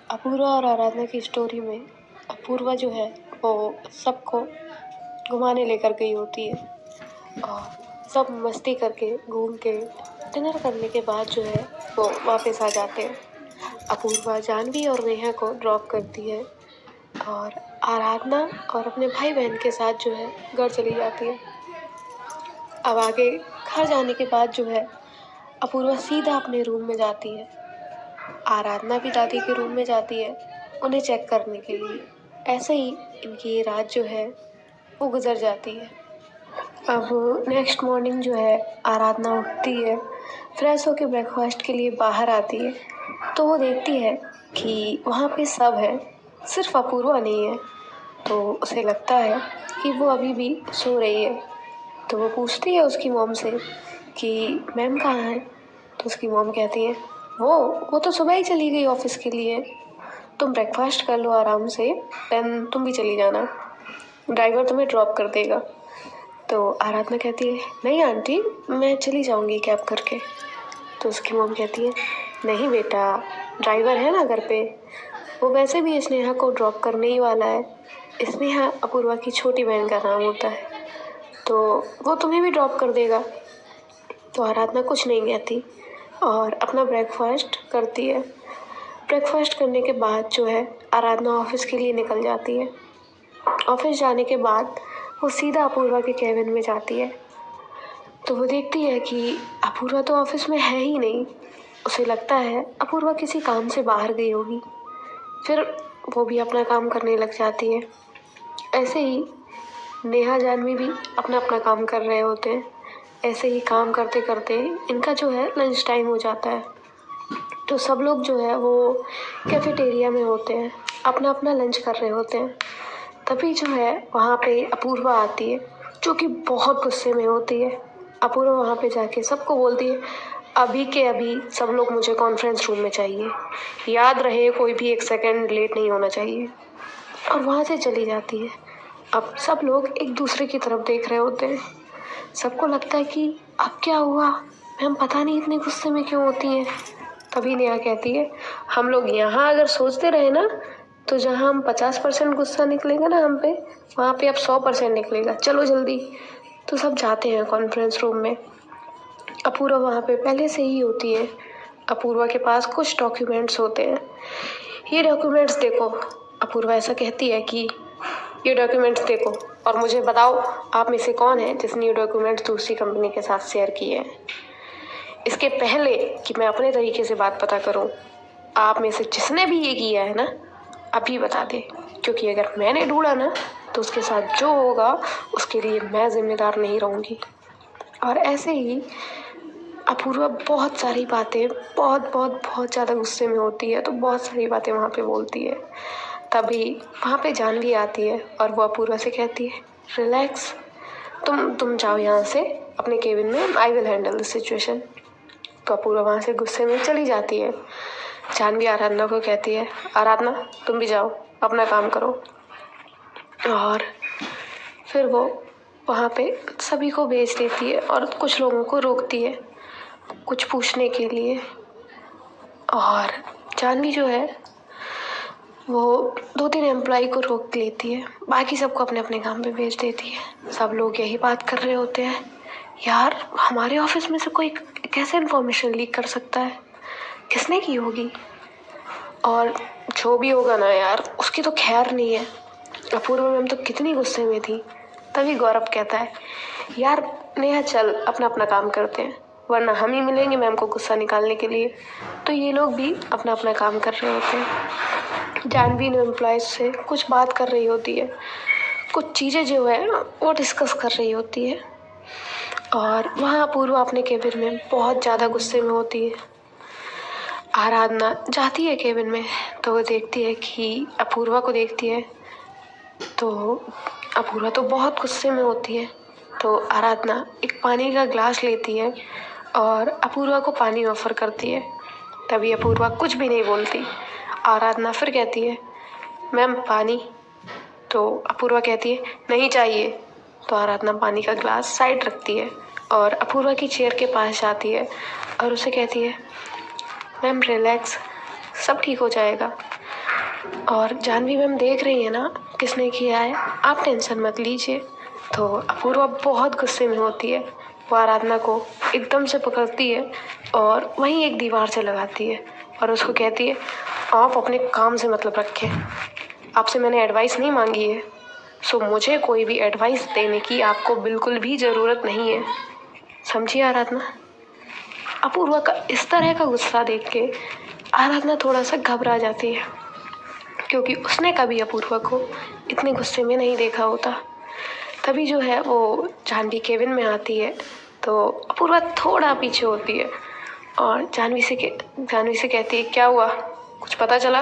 अपूर्वा और आराधना की स्टोरी में अपूर्वा जो है वो सबको घुमाने लेकर गई होती है और सब मस्ती करके घूम के डिनर करने के बाद जो है वो वापस आ जाते हैं। अपूर्वा जानवी और नेहा को ड्रॉप करती है और आराधना और अपने भाई बहन के साथ जो है घर चली जाती है। अब आगे घर जाने के बाद जो है अपूर्वा सीधा अपने रूम में जाती है। आराधना भी दादी के रूम में जाती है उन्हें चेक करने के लिए। ऐसे ही इनकी ये रात जो है वो गुजर जाती है। अब नेक्स्ट मॉर्निंग जो है आराधना उठती है, फ्रेश होकर ब्रेकफास्ट के लिए बाहर आती है तो वो देखती है कि वहाँ पे सब है, सिर्फ अपूर्वा नहीं है। तो उसे लगता है कि वो अभी भी सो रही है। तो वो पूछती है उसकी मॉम से कि मैम कहाँ है। तो उसकी मॉम कहती है वो तो सुबह ही चली गई ऑफिस के लिए, तुम ब्रेकफास्ट कर लो आराम से, देन तुम भी चली जाना, ड्राइवर तुम्हें ड्रॉप कर देगा। तो आराधना कहती है नहीं आंटी, मैं चली जाऊंगी कैब करके। तो उसकी मॉम कहती है नहीं बेटा, ड्राइवर है ना घर पे, वो वैसे भी स्नेहा को ड्रॉप करने ही वाला है। स्नेहा अपूर्वा की छोटी बहन का नाम होता है, तो वो तुम्हें भी ड्रॉप कर देगा। तो आराधना कुछ नहीं कहती और अपना ब्रेकफास्ट करती है। ब्रेकफास्ट करने के बाद जो है आराधना ऑफिस के लिए निकल जाती है। ऑफिस जाने के बाद वो सीधा अपूर्वा के केबिन में जाती है। तो वो देखती है कि अपूर्वा तो ऑफिस में है ही नहीं। उसे लगता है अपूर्वा किसी काम से बाहर गई होगी। फिर वो भी अपना काम करने लग जाती है। ऐसे ही नेहा जानवी भी अपना अपना काम कर रहे होते हैं। ऐसे ही काम करते करते इनका जो है लंच टाइम हो जाता है। तो सब लोग जो है वो कैफेटेरिया में होते हैं, अपना अपना लंच कर रहे होते हैं। तभी जो है वहाँ पे अपूर्वा आती है जो कि बहुत गुस्से में होती है। अपूर्वा वहाँ पे जाके सबको बोलती है अभी के अभी सब लोग मुझे कॉन्फ्रेंस रूम में चाहिए, याद रहे कोई भी एक सेकंड लेट नहीं होना चाहिए। और वहाँ से चली जाती है। अब सब लोग एक दूसरे की तरफ देख रहे होते हैं। सबको लगता है कि अब क्या हुआ, मैम पता नहीं इतने गुस्से में क्यों होती हैं। तभी नेहा कहती है हम लोग यहाँ अगर सोचते रहे ना तो जहाँ हम 50% गुस्सा निकलेगा ना हम पे, वहाँ पे अब 100% निकलेगा, चलो जल्दी। तो सब जाते हैं कॉन्फ्रेंस रूम में। अपूर्वा वहाँ पे पहले से ही होती है। अपूर्वा के पास कुछ डॉक्यूमेंट्स होते हैं। ये डॉक्यूमेंट्स देखो। अपूर्वा ऐसा कहती है कि ये डॉक्यूमेंट्स देखो और मुझे बताओ आप में से कौन है जिसने ये डॉक्यूमेंट्स दूसरी कंपनी के साथ शेयर किए हैं। इसके पहले कि मैं अपने तरीके से बात पता करूं, आप में से जिसने भी ये किया है ना अभी बता दे, क्योंकि अगर मैंने ढूंढा ना तो उसके साथ जो होगा उसके लिए मैं जिम्मेदार नहीं रहूंगी। और ऐसे ही अपूर्वा बहुत सारी बातें बहुत बहुत बहुत ज़्यादा गुस्से में होती है, तो बहुत सारी बातें वहाँ पे बोलती है। तभी वहाँ पे जानवी आती है और वो अपूर्वा से कहती है रिलैक्स, तुम जाओ यहाँ से अपने केबिन में, I will handle the situation. तो अपूर्वा वहाँ से गुस्से में चली जाती है। जानवी आराधना को कहती है आराधना तुम भी जाओ अपना काम करो। और फिर वो वहाँ पे सभी को भेज देती है और कुछ लोगों को रोकती है कुछ पूछने के लिए। और जानवी जो है वो 2-3 एम्प्लॉय को रोक लेती है, बाकी सबको अपने अपने काम पे भेज देती है। सब लोग यही बात कर रहे होते हैं यार हमारे ऑफिस में से कोई कैसे इन्फॉर्मेशन लीक कर सकता है, किसने की होगी। और जो भी होगा ना यार उसकी तो खैर नहीं है। अपूर्वा मैम तो कितनी गुस्से में थी। तभी गौरव कहता है यार नेहा चल अपना अपना काम करते हैं, वरना हम ही मिलेंगे मैम को गुस्सा निकालने के लिए। तो ये लोग भी अपना अपना काम कर रहे होते हैं। जानवी ने एम्प्लॉयज से कुछ बात कर रही होती है, कुछ चीज़ें जो है वो डिस्कस कर रही होती है। और वहाँ अपूर्वा अपने केबिन में बहुत ज़्यादा गुस्से में होती है। आराधना जाती है केबिन में तो वो देखती है कि अपूर्वा को देखती है तो अपूर्वा तो बहुत गुस्से में होती है। तो आराधना एक पानी का ग्लास लेती है और अपूर्वा को पानी ऑफर करती है। तभी अपूर्वा कुछ भी नहीं बोलती। आराधना फिर कहती है मैम पानी। तो अपूर्वा कहती है नहीं चाहिए। तो आराधना पानी का ग्लास साइड रखती है और अपूर्वा की चेयर के पास जाती है और उसे कहती है मैम रिलैक्स, सब ठीक हो जाएगा। और जानवी मैम देख रही है ना किसने किया है, आप टेंशन मत लीजिए। तो अपूर्वा बहुत गुस्से में होती है, वो आराधना को एकदम से पकड़ती है और वहीं एक दीवार से लगाती है और उसको कहती है, आप अपने काम से मतलब रखें, आपसे मैंने एडवाइस नहीं मांगी है, सो मुझे कोई भी एडवाइस देने की आपको बिल्कुल भी ज़रूरत नहीं है, समझिए आराधना। अपूर्वा का इस तरह का गुस्सा देख के आराधना थोड़ा सा घबरा जाती है, क्योंकि उसने कभी अपूर्वा को इतने गुस्से में नहीं देखा होता। तभी जो है वो जानवी केबिन में आती है तो अपूर्वा थोड़ा पीछे होती है और जानवी से कहती है, क्या हुआ, कुछ पता चला?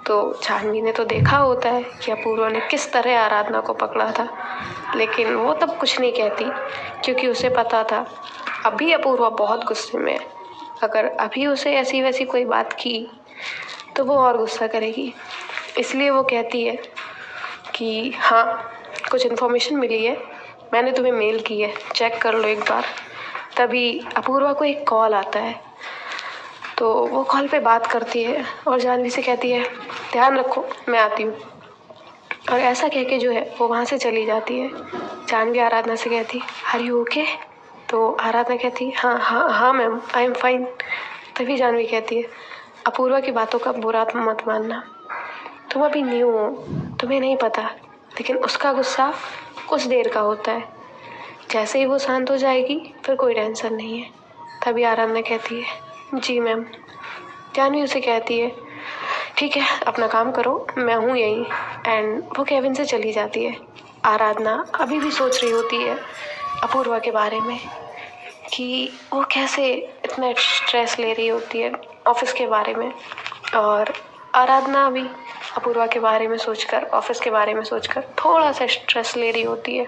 तो जानवी ने तो देखा होता है कि अपूर्वा ने किस तरह आराधना को पकड़ा था, लेकिन वो तब कुछ नहीं कहती, क्योंकि उसे पता था अभी अपूर्वा बहुत गुस्से में है। अगर अभी उसे ऐसी वैसी कोई बात की तो वो और गुस्सा करेगी। इसलिए वो कहती है कि हाँ, कुछ इन्फॉर्मेशन मिली है, मैंने तुम्हें मेल की है, चेक कर लो एक बार। तभी अपूर्वा को एक कॉल आता है, तो वो कॉल पे बात करती है और जानवी से कहती है, ध्यान रखो, मैं आती हूँ। और ऐसा कह के जो है वो वहाँ से चली जाती है। जानवी आराधना से कहती, आर यू ओके? तो आराधना कहती, हाँ हाँ हाँ मैम, आई एम फाइन। तभी जानवी कहती है, अपूर्वा की बातों का बुरा मत मानना, तुम अभी न्यू हो, तुम्हें नहीं पता, लेकिन उसका गुस्सा कुछ देर का होता है, जैसे ही वो शांत हो जाएगी फिर कोई टेंशन नहीं है। तभी आराधना कहती है, जी मैम। जानवी उसे कहती है, ठीक है, अपना काम करो, मैं हूँ यहीं। एंड वो केबिन से चली जाती है। आराधना अभी भी सोच रही होती है अपूर्वा के बारे में कि वो कैसे इतना स्ट्रेस ले रही होती है ऑफिस के बारे में, और आराधना भी अपूर्वा के बारे में सोचकर, ऑफिस के बारे में सोचकर थोड़ा सा स्ट्रेस ले रही होती है।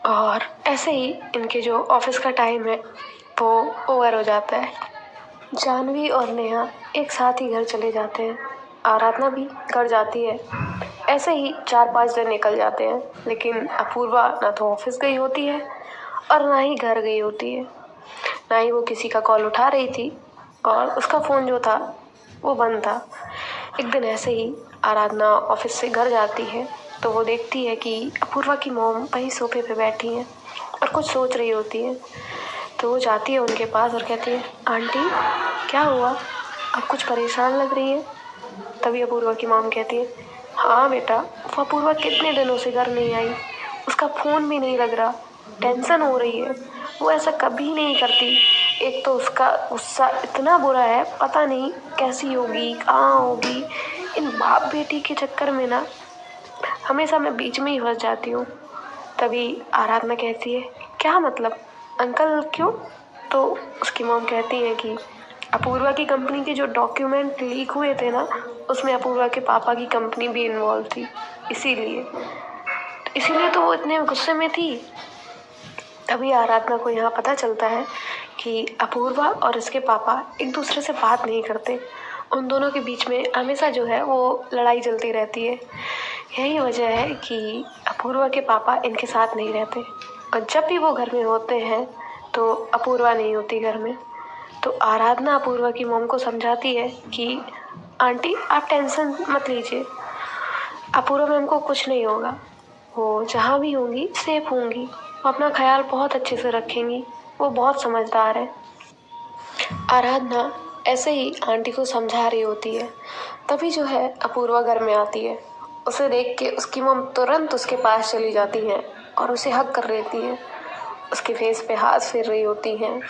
और ऐसे ही इनके जो ऑफिस का टाइम है वो ओवर हो जाता है। जानवी और नेहा एक साथ ही घर चले जाते हैं, आराधना भी घर जाती है। ऐसे ही 4-5 दिन निकल जाते हैं, लेकिन अपूर्वा ना तो ऑफिस गई होती है और ना ही घर गई होती है, ना ही वो किसी का कॉल उठा रही थी, और उसका फ़ोन जो था वो बंद था। एक दिन ऐसे ही आराधना ऑफिस से घर जाती है तो वो देखती है कि अपूर्वा की मॉम वहीं सोफे पे बैठी हैं और कुछ सोच रही होती है। तो वो जाती है उनके पास और कहती है, आंटी क्या हुआ, आप कुछ परेशान लग रही हैं? तभी अपूर्वा की मॉम कहती है, हाँ बेटा, वो अपूर्वा कितने दिनों से घर नहीं आई, उसका फ़ोन भी नहीं लग रहा, टेंशन हो रही है, वो ऐसा कभी नहीं करती। एक तो उसका गुस्सा इतना बुरा है, पता नहीं कैसी होगी, कहाँ होगी। इन बाप बेटी के चक्कर में ना हमेशा मैं बीच में ही फंस जाती हूँ। तभी आराधना कहती है, क्या मतलब, अंकल क्यों? तो उसकी मॉम कहती है कि अपूर्वा की कंपनी के जो डॉक्यूमेंट लीक हुए थे ना, उसमें अपूर्वा के पापा की कंपनी भी इन्वॉल्व थी, इसीलिए तो वो इतने गुस्से में थी। तभी आराधना को यहाँ पता चलता है कि अपूर्वा और उसके पापा एक दूसरे से बात नहीं करते, उन दोनों के बीच में हमेशा जो है वो लड़ाई चलती रहती है। यही वजह है कि अपूर्वा के पापा इनके साथ नहीं रहते, और जब भी वो घर में होते हैं तो अपूर्वा नहीं होती घर में। तो आराधना अपूर्वा की मॉम को समझाती है कि आंटी आप टेंशन मत लीजिए, अपूर्वा मैम को कुछ नहीं होगा, वो जहाँ भी होंगी सेफ होंगी, वो अपना ख्याल बहुत अच्छे से रखेंगी, वो बहुत समझदार है। आराधना ऐसे ही आंटी को समझा रही होती है, तभी जो है अपूर्वा घर में आती है। उसे देख के उसकी मम तुरंत उसके पास चली जाती हैं और उसे हग कर लेती हैं, उसके फेस पे हाथ फेर रही होती हैं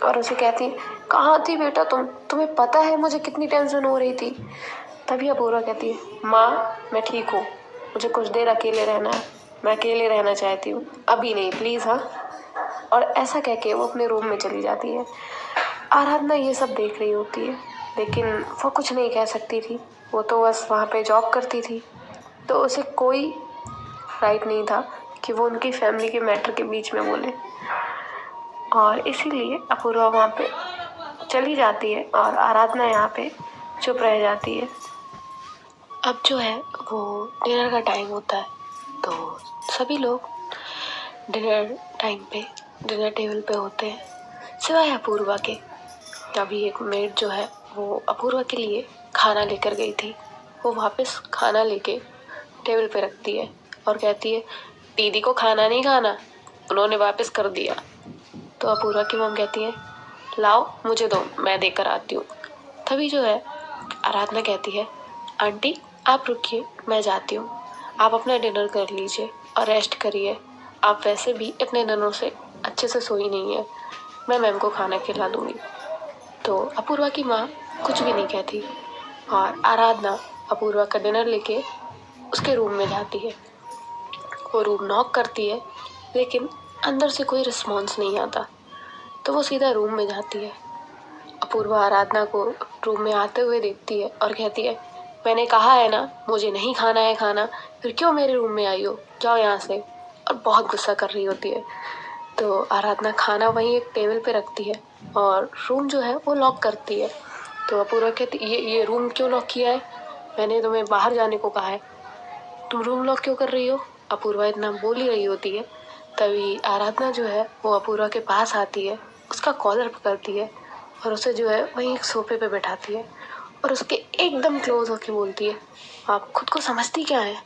और उसे कहती हैं, कहाँ थी बेटा तुम, तुम्हें पता है मुझे कितनी टेंशन हो रही थी? तभी अपूर्वा कहती है, माँ मैं ठीक हूँ, मुझे कुछ देर अकेले रहना है, मैं अकेले रहना चाहती हूँ, अभी नहीं प्लीज़, हाँ। और ऐसा कह के वो अपने रूम में चली जाती है। आराधना ये सब देख रही होती है, लेकिन वो कुछ नहीं कह सकती थी, वो तो बस वहाँ पे जॉब करती थी, तो उसे कोई राइट नहीं था कि वो उनकी फैमिली के मैटर के बीच में बोले। और इसीलिए अपूर्वा वहाँ पे चली जाती है और आराधना यहाँ पे चुप रह जाती है। अब जो है वो डिनर का टाइम होता है, तो सभी लोग डिनर टाइम पे डिनर टेबल पे होते हैं, सिवाय अपूर्वा के। तभी एक मेड जो है वो अपूर्वा के लिए खाना लेकर गई थी। वो वापस खाना लेके टेबल पे रखती है और कहती है, दीदी को खाना नहीं खाना, उन्होंने वापस कर दिया। तो अपूर्वा की मॉम कहती है, लाओ मुझे दो, मैं देकर आती हूँ। तभी जो है आराधना कहती है, आंटी आप रुकिए, मैं जाती हूँ, आप अपना डिनर कर लीजिए और रेस्ट करिए। आप वैसे भी इतने दिनों से अच्छे से सोई नहीं है, मैं मैम को खाना खिला दूंगी। तो अपूर्वा की माँ कुछ भी नहीं कहती और आराधना अपूर्वा का डिनर लेके उसके रूम में जाती है। वो रूम नॉक करती है लेकिन अंदर से कोई रिस्पॉन्स नहीं आता। तो वो सीधा रूम में जाती है। अपूर्वा आराधना को रूम में आते हुए देखती है और कहती है, मैंने कहा है ना मुझे नहीं खाना है खाना, फिर क्यों मेरे रूम में आई हो, जाओ यहाँ से। और बहुत गुस्सा कर रही होती है। तो आराधना खाना वहीं एक टेबल पे रखती है और रूम जो है वो लॉक करती है। तो अपूर्वा कहती, ये रूम क्यों लॉक किया है, मैंने तुम्हें बाहर जाने को कहा है, तुम रूम लॉक क्यों कर रही हो। अपूर्वा इतना बोल ही रही होती है, तभी आराधना जो है वो अपूर्वा के पास आती है, उसका कॉलर पकड़ती है और उसे जो है वहीं एक सोफे पे बैठाती है और उसके एकदम क्लोज होके बोलती है, आप खुद को समझती क्या है,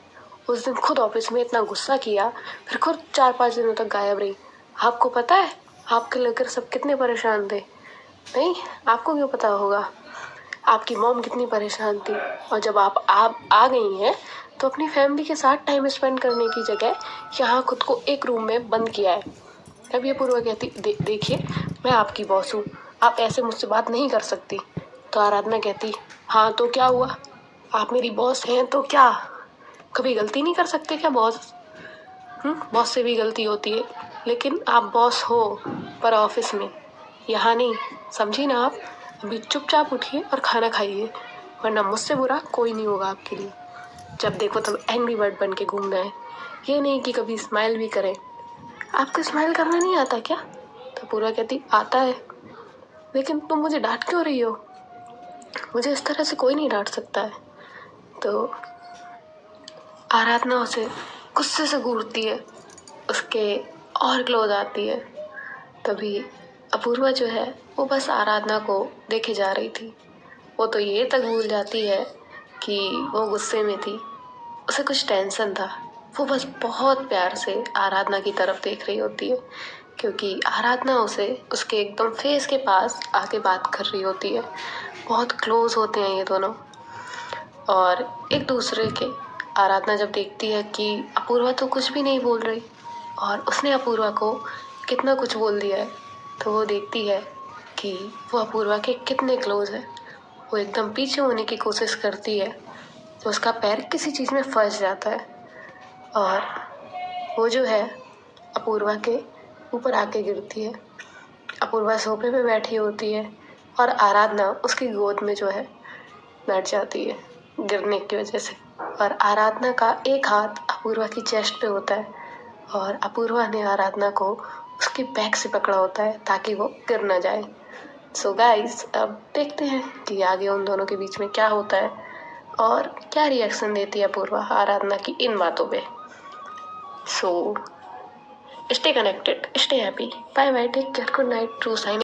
उस दिन खुद ऑफिस में इतना गुस्सा किया, फिर खुद 4-5 दिनों तक गायब रही। आपको पता है आपके लेकर सब कितने परेशान थे। नहीं, आपको क्यों पता होगा, आपकी मॉम कितनी परेशान थी। और जब आप आ गई हैं तो अपनी फैमिली के साथ टाइम स्पेंड करने की जगह यहाँ खुद को एक रूम में बंद किया है। तब ये पूर्वा कहती, देखिए मैं आपकी बॉस हूँ, आप ऐसे मुझसे बात नहीं कर सकती। तो आराधना कहती, हाँ तो क्या हुआ, आप मेरी बॉस हैं तो क्या, कभी गलती नहीं कर सकते क्या बॉस। बॉस से भी गलती होती है, लेकिन आप बॉस हो पर ऑफिस में, यहाँ नहीं, समझी ना आप। अभी चुपचाप उठिए और खाना खाइए, वरना मुझसे बुरा कोई नहीं होगा आपके लिए। जब देखो तब एंग्री बर्ड बन के घूमना है, ये नहीं कि कभी स्माइल भी करें। आपको स्माइल करना नहीं आता क्या। तो पूरा कहती, आता है, लेकिन तुम मुझे डांट क्यों रही हो, मुझे इस तरह से कोई नहीं डांट सकता है। तो आराधना उसे गुस्से से घूरती है, उसके और क्लोज आती है। तभी अपूर्वा जो है वो बस आराधना को देखे जा रही थी। वो तो ये तक भूल जाती है कि वो गुस्से में थी, उसे कुछ टेंशन था। वो बस बहुत प्यार से आराधना की तरफ देख रही होती है, क्योंकि आराधना उसे उसके एकदम फेस के पास आके बात कर रही होती है। बहुत क्लोज होते हैं ये दोनों और एक दूसरे के। आराधना जब देखती है कि अपूर्वा तो कुछ भी नहीं बोल रही और उसने अपूर्वा को कितना कुछ बोल दिया है, तो वो देखती है कि वो अपूर्वा के कितने क्लोज है। वो एकदम पीछे होने की कोशिश करती है तो उसका पैर किसी चीज़ में फंस जाता है और वो जो है अपूर्वा के ऊपर आके गिरती है। अपूर्वा सोफे पे बैठी होती है और आराधना उसकी गोद में जो है बैठ जाती है गिरने की वजह से। और आराधना का एक हाथ अपूर्वा की चेस्ट पे होता है और अपूर्वा ने आराधना को उसके बैक से पकड़ा होता है ताकि वो गिर ना जाए। सो गाइस, अब देखते हैं कि आगे उन दोनों के बीच में क्या होता है और क्या रिएक्शन देती है अपूर्वा आराधना की इन बातों पे। So stay connected, stay happy, bye bye, take care, good night, true sign.